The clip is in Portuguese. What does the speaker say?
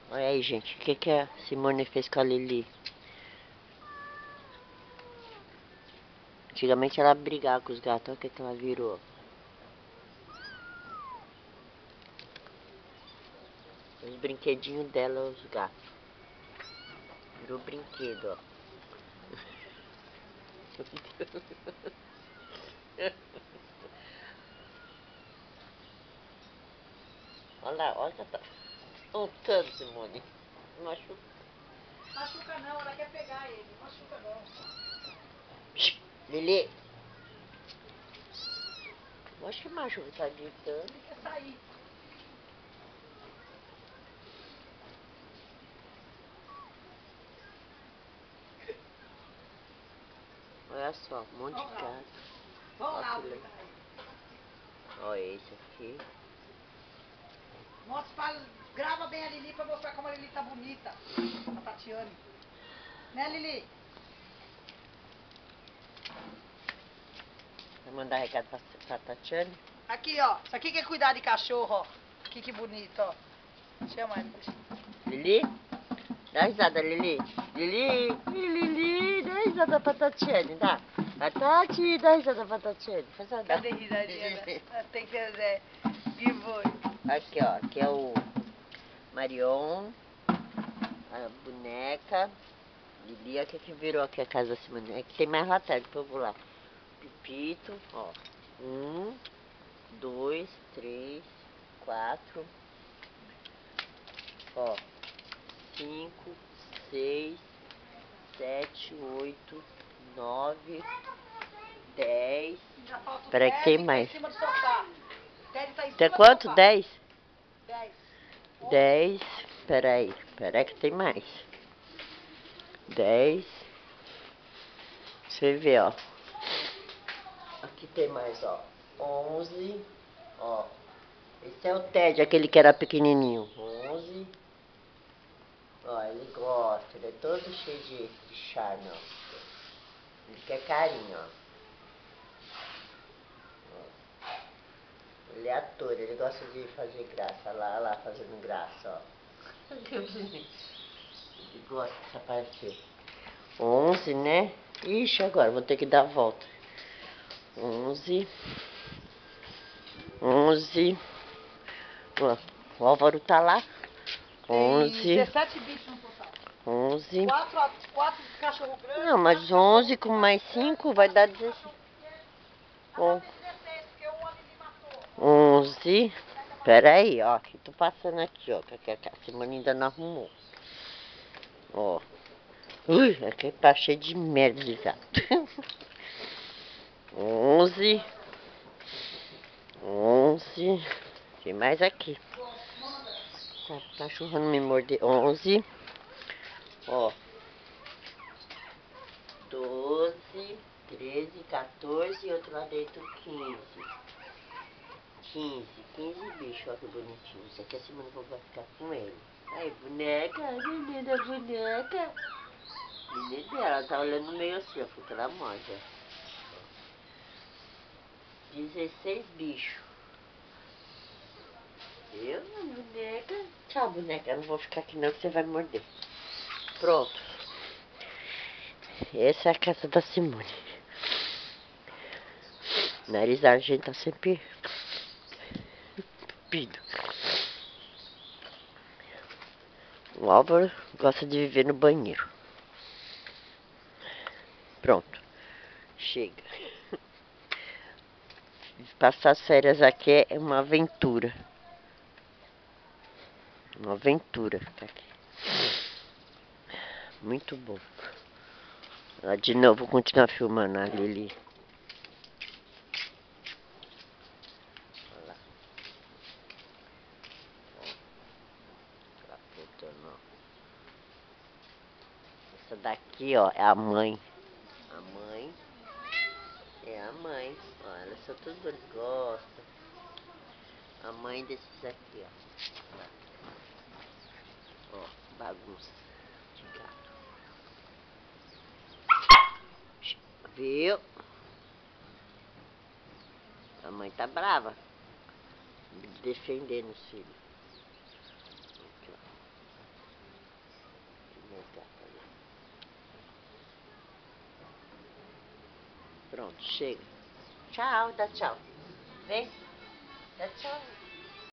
Olha aí, gente. O que, que a Simone fez com a Lili? Antigamente ela brigava com os gatos. Olha o que, que ela virou. Os brinquedinhos dela, os gatos. Virou brinquedo, ó. Olha lá, olha que tá soltando, Simone. Machuca. Machuca não, ela quer pegar ele. Machuca não. Lili. Acho que machuca, tá gritando. Ele quer sair. Olha só, um monte de gato. Vamos lá, Olha, olha esse aqui. mostra, grava bem a Lili pra mostrar como a Lili tá bonita. A Tatiane. Né, Lili? Vai mandar recado pra Tatiane? Aqui, ó. Isso aqui que é cuidar de cachorro, ó. Aqui que bonito, ó. Chama ele. Lili? Dá risada, Lili. Lili, Lili, dá risada pra Tatiane, dá. A Tati, dá risada pra Tatiane. Faz uma Cadê risadinha? Né? Tem que fazer. Que foi? Aqui, ó. Aqui é o Marion, a boneca. Lili, olha o que virou aqui a casa da Simone. É que tem mais lá atrás, depois eu vou lá. Pipito, ó. 1, 2, 3, 4. Ó. 5, 6, 7, 8, 9, 10. Já falta o Peraí que tem Teddy, mais. tá em cima do sofá. O Teddy tá em cima Tem do quanto? sofá. 10? 10. 10. Peraí que tem mais. 10. Você vê, ó. Aqui tem mais, ó. 11. Ó. Esse é o Ted, aquele que era pequenininho. 11. Ó, ele gosta. Ele é todo cheio de charme, ó. Ele quer carinho, ó. Ele é ator, ele gosta de fazer graça. Olha lá fazendo graça, ó. Ele gosta de aparecer. 11, né? Ixi, agora vou ter que dar a volta. 11. 11. Ó, o Álvaro tá lá. 11. Tem 17 bichos no total. 11. 4 cachorro grandes. Não, mas 11 com mais 5 vai dar 16. Ela tem 16, porque um a Lili matou. 11. Pera aí, ó. Que tô passando aqui, ó. Que a Simone ainda não arrumou. Ó. Ui, aqui tá cheio de merda de gato. 11. 11. Tem mais aqui. Tá, cachorro não me morder. 11. Ó. 12, 13, 14 e outro lá dentro 15. 15 bichos, olha que bonitinho. Isso aqui a Simone vai ficar com ele. Aí, boneca, neném da boneca. Neném dela, ela tá olhando meio assim, ó, porque ela morde. 16 bichos. Eu, boneca. Tchau, boneca, eu não vou ficar aqui não, que você vai morder. Pronto. Essa é a casa da Simone. Nariz argento tá sempre entupido. O Álvaro gosta de viver no banheiro. Pronto. Chega. Passar as férias aqui é uma aventura. Uma aventura tá aqui. Muito bom. Lá de novo, vou continuar filmando a Lili. Olha lá. Ela apontando, ó. Essa daqui, ó, é a mãe. A mãe. É a mãe. Ó, elas são todas gostam. A mãe desses aqui, ó. Ó, bagunça de gato. Viu? A mãe tá brava. Defendendo os filhos. Aqui, ó. Pronto, chega. Tchau, dá tchau. Vem. Dá tchau.